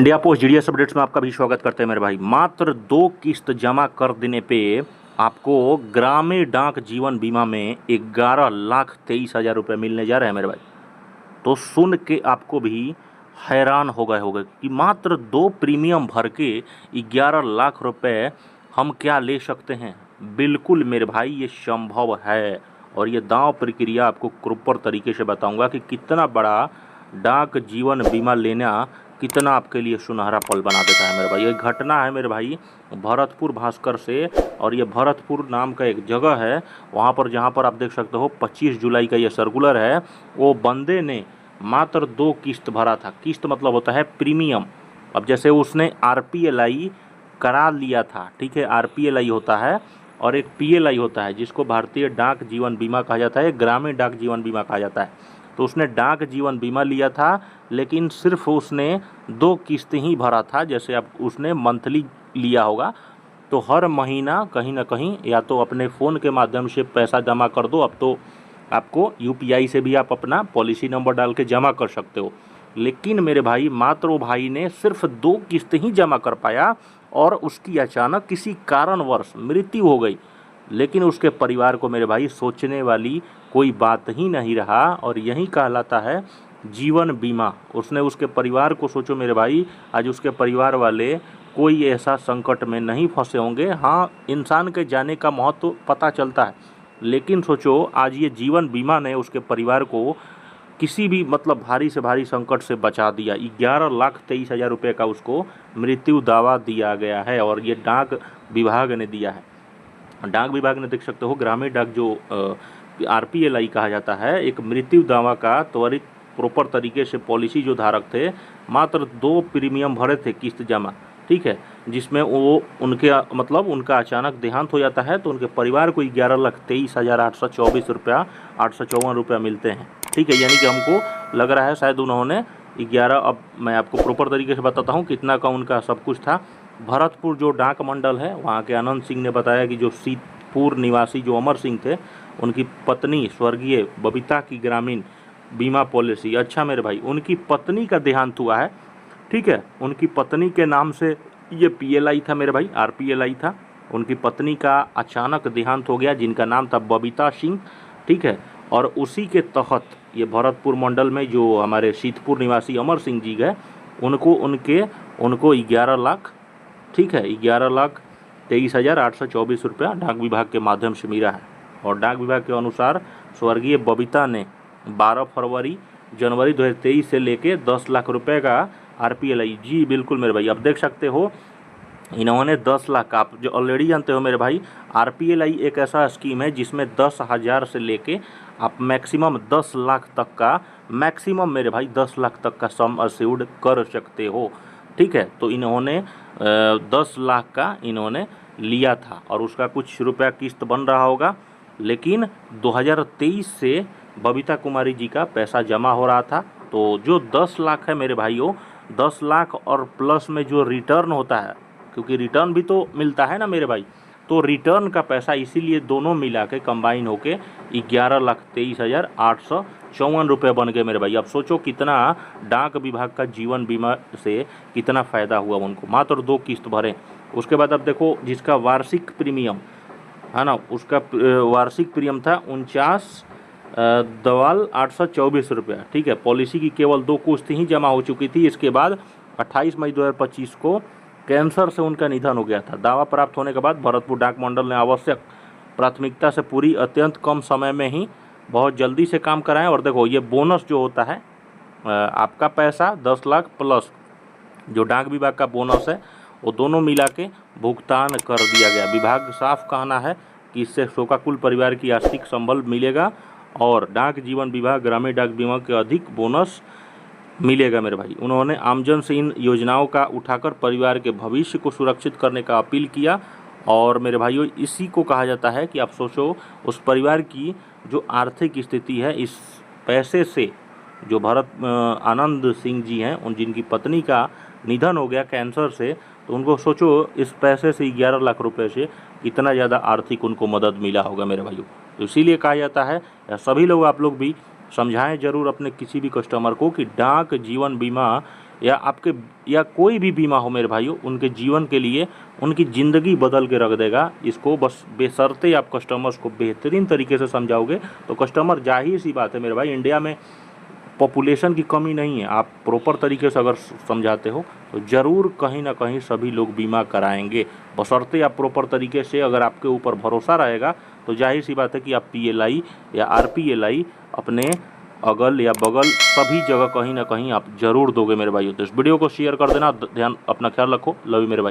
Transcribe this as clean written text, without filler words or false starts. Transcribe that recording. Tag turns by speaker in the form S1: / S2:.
S1: India post GDS updates में आपका भी स्वागत करते हैं मेरे भाई। मात्र 2 किस्त जमा कर देने पे आपको ग्रामीण डाक जीवन बीमा में 11,23,000 रुपये मिलने जा रहे हैं मेरे भाई। तो सुन के आपको भी हैरान हो गए होंगे कि मात्र 2 प्रीमियम भर के 11 लाख रुपए हम क्या ले सकते हैं। बिल्कुल मेरे भाई, ये संभव है और ये दांव प्रक्रिया आपको प्रॉपर तरीके से बताऊंगा कि कितना बड़ा डाक जीवन बीमा लेना कितना आपके लिए सुनहरा पल बना देता है मेरे भाई। ये घटना है मेरे भाई भरतपुर भास्कर से, और ये भरतपुर नाम का एक जगह है वहाँ पर, जहाँ पर आप देख सकते हो 25 जुलाई का ये सर्कुलर है। वो बंदे ने मात्र 2 किस्त भरा था। किस्त मतलब होता है प्रीमियम। अब जैसे उसने RPLI करा लिया था, ठीक है, RPLI होता है और एक PLI होता है जिसको भारतीय डाक जीवन बीमा कहा जाता है, ग्रामीण डाक जीवन बीमा कहा जाता है। तो उसने डाक जीवन बीमा लिया था, लेकिन सिर्फ उसने 2 किस्त ही भरा था। जैसे अब उसने मंथली लिया होगा तो हर महीना कहीं ना कहीं या तो अपने फ़ोन के माध्यम से पैसा जमा कर दो। अब तो आपको UPI से भी आप अपना पॉलिसी नंबर डाल के जमा कर सकते हो। लेकिन मेरे भाई मात्र वो भाई ने सिर्फ 2 किस्त ही जमा कर पाया और उसकी अचानक किसी कारणवश मृत्यु हो गई। लेकिन उसके परिवार को मेरे भाई सोचने वाली कोई बात ही नहीं रहा, और यही कहलाता है जीवन बीमा। उसने उसके परिवार को, सोचो मेरे भाई, आज उसके परिवार वाले कोई ऐसा संकट में नहीं फंसे होंगे। हाँ, इंसान के जाने का महत्व पता चलता है, लेकिन सोचो आज ये जीवन बीमा ने उसके परिवार को किसी भी मतलब भारी से भारी संकट से बचा दिया। 11,23,000 रुपये का उसको मृत्यु दावा दिया गया है और ये डाक विभाग ने दिया है। डाक विभाग ने, देख सकते हो, ग्रामीण डाक जो RPLI कहा जाता है, एक मृत्यु दावा का त्वरित प्रॉपर तरीके से पॉलिसी जो धारक थे मात्र 2 प्रीमियम भरे थे किस्त जमा, ठीक है, जिसमें वो उनके मतलब उनका अचानक देहांत हो जाता है तो उनके परिवार को 11,23,824 रुपया 854 रुपया मिलते हैं, ठीक है। यानी कि हमको लग रहा है शायद उन्होंने 11, अब मैं आपको प्रॉपर तरीके से बताता हूँ कितना का उनका सब कुछ था। भरतपुर जो डाक मंडल है वहाँ के आनंद सिंह ने बताया कि जो सीतपुर निवासी जो अमर सिंह थे, उनकी पत्नी स्वर्गीय बबीता की ग्रामीण बीमा पॉलिसी, अच्छा मेरे भाई, उनकी पत्नी का देहांत हुआ है, ठीक है। उनकी पत्नी के नाम से ये PLI था मेरे भाई, RPLI था। उनकी पत्नी का अचानक देहांत हो गया जिनका नाम था बबीता सिंह, ठीक है। और उसी के तहत ये भरतपुर मंडल में जो हमारे सीतपुर निवासी अमर सिंह जी गए, उनको 11 लाख, ठीक है, 11,23,824 रुपया डाक विभाग के माध्यम से मिला है। और डाक विभाग के अनुसार स्वर्गीय बबीता ने 12 जनवरी 2023 से लेके 10 लाख रुपए का RPLI, जी बिल्कुल मेरे भाई, अब देख सकते हो इन्होंने 10 लाख, आप जो ऑलरेडी जानते हो मेरे भाई, RPLI एक ऐसा स्कीम है जिसमें 10,000 से लेके आप मैक्सिमम 10 लाख तक का, मैक्सिमम मेरे भाई 10 लाख तक का सम अश्योर्ड कर सकते हो, ठीक है। तो इन्होंने 10 लाख का इन्होंने लिया था और उसका कुछ रुपया किस्त बन रहा होगा। लेकिन 2023 से बबीता कुमारी जी का पैसा जमा हो रहा था, तो जो 10 लाख है मेरे भाइयों, 10 लाख और प्लस में जो रिटर्न होता है, क्योंकि रिटर्न भी तो मिलता है ना मेरे भाई, तो रिटर्न का पैसा इसीलिए दोनों मिला के कंबाइन होके 11,23,854 रुपये बन गए मेरे भाई। अब सोचो कितना डाक विभाग का जीवन बीमा से कितना फ़ायदा हुआ उनको, मात्र 2 किस्त भरे। उसके बाद अब देखो जिसका वार्षिक प्रीमियम है ना, उसका वार्षिक प्रीमियम था 49,824 रुपया, ठीक है। पॉलिसी की केवल 2 किस्त ही जमा हो चुकी थी। इसके बाद 28 मई 2025 को कैंसर से उनका निधन हो गया था। दावा प्राप्त होने के बाद भरतपुर डाक मंडल ने आवश्यक प्राथमिकता से पूरी अत्यंत कम समय में ही बहुत जल्दी से काम कराएं। और देखो ये बोनस जो होता है, आपका पैसा 10 लाख प्लस जो डाक विभाग का बोनस है, वो दोनों मिला के भुगतान कर दिया गया। विभाग साफ कहना है कि इससे शोकाकुल परिवार की आर्थिक संबल मिलेगा और डाक जीवन विभाग ग्रामीण डाक बीमा के अधिक बोनस मिलेगा मेरे भाई। उन्होंने आमजन से इन योजनाओं का उठाकर परिवार के भविष्य को सुरक्षित करने का अपील किया। और मेरे भाइयों, इसी को कहा जाता है कि आप सोचो उस परिवार की जो आर्थिक स्थिति है, इस पैसे से जो आनंद सिंह जी हैं, उन जिनकी पत्नी का निधन हो गया कैंसर से, तो उनको सोचो इस पैसे से 11 लाख रुपए से कितना ज़्यादा आर्थिक उनको मदद मिला होगा मेरे भाइयों। तो इसीलिए कहा जाता है, सभी लोग, आप लोग भी समझाएं जरूर अपने किसी भी कस्टमर को कि डाक जीवन बीमा या आपके या कोई भी बीमा हो मेरे भाइयों, उनके जीवन के लिए उनकी ज़िंदगी बदल के रख देगा। इसको बस बेशर्ते आप कस्टमर्स को बेहतरीन तरीके से समझाओगे तो कस्टमर, जाहिर सी बात है मेरे भाई, इंडिया में पॉपुलेशन की कमी नहीं है, आप प्रॉपर तरीके से अगर समझाते हो तो ज़रूर कहीं ना कहीं सभी लोग बीमा कराएंगे। बशर्ते आप प्रॉपर तरीके से, अगर आपके ऊपर भरोसा रहेगा तो जाहिर सी बात है कि आप PLI या RPLI अपने अगल या बगल सभी जगह कहीं ना कहीं आप ज़रूर दोगे मेरे भाइयों। तो इस वीडियो को शेयर कर देना। ध्यान, अपना ख्याल रखो। लव यू मेरे भाई।